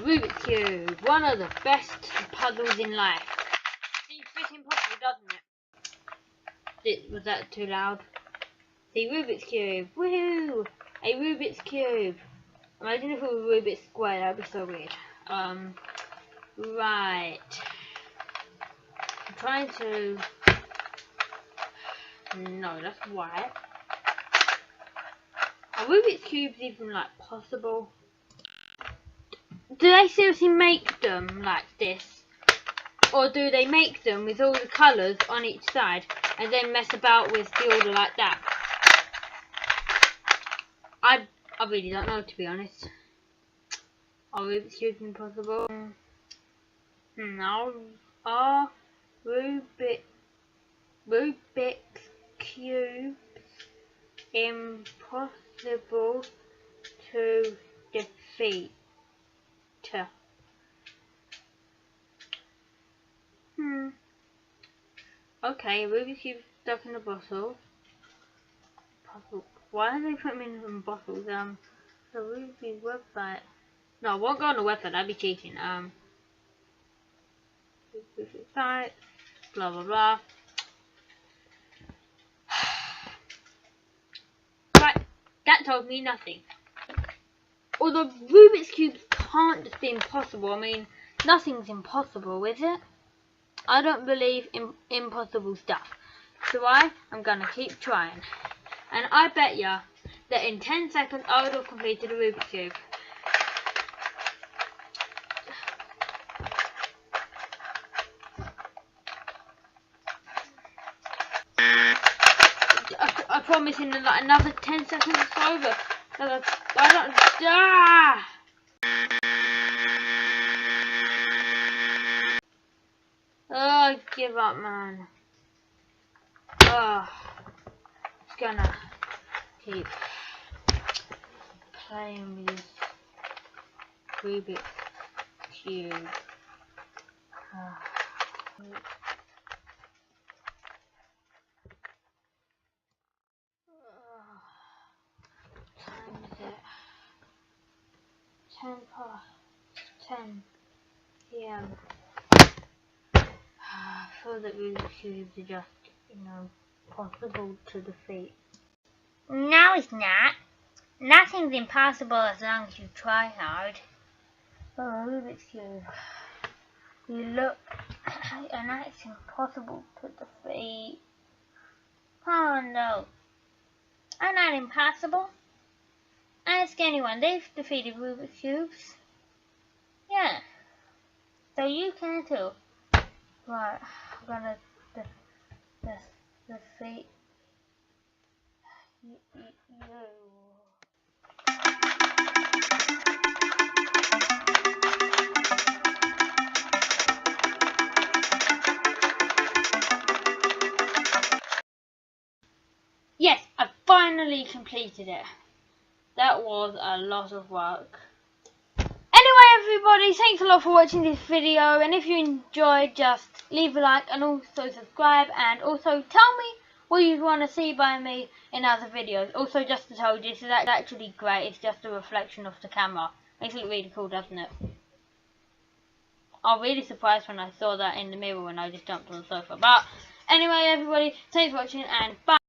Rubik's Cube, one of the best puzzles in life. Seems pretty impossible, doesn't it? Was that too loud? The Rubik's Cube, woohoo! A Rubik's Cube. Imagine if it was Rubik's Square, that'd be so weird. Right. I'm trying to... No, that's white. Are Rubik's Cubes even, like, possible? Do they seriously make them like this? Or do they make them with all the colours on each side and then mess about with the order like that? I really don't know, to be honest. Are Rubik's Cubes impossible? No. Are Rubik's Cubes impossible to defeat? Okay, Rubik's Cube stuck in a bottle. Why do they put them in bottles? The Rubik's website. No, I won't go on the website, that'd be cheating. Rubik's site, blah blah blah. Right, that told me nothing. Although Rubik's Cubes can't just be impossible. I mean, nothing's impossible, is it? I don't believe in impossible stuff. So I'm gonna keep trying. And I bet ya that in 10 seconds I would have completed a Rubik's Cube. I promise in like another 10 seconds it's over. I don't... Ah! Oh, give up, man. Oh, just gonna keep playing with this Rubik's Cube. Time is it? 10 p.m. I feel that Rubik's Cubes are just, possible to defeat. No, it's not. Nothing's impossible as long as you try hard. Oh, Rubik's Cube. You look, and that's impossible to defeat. Oh no. I'm not impossible. Ask anyone, they've defeated Rubik's Cubes. Yeah. So you can too. Right, I'm gonna defeat you. Yes, I finally completed it. That was a lot of work. Anyway everybody, thanks a lot for watching this video, and if you enjoyed, just leave a like and also subscribe, and also tell me what you want to see by me in other videos. Also, just to tell you, this is actually great, it's just a reflection of the camera. Makes it look really cool, doesn't it? I was really surprised when I saw that in the mirror when I just jumped on the sofa. But anyway everybody, thanks for watching and bye.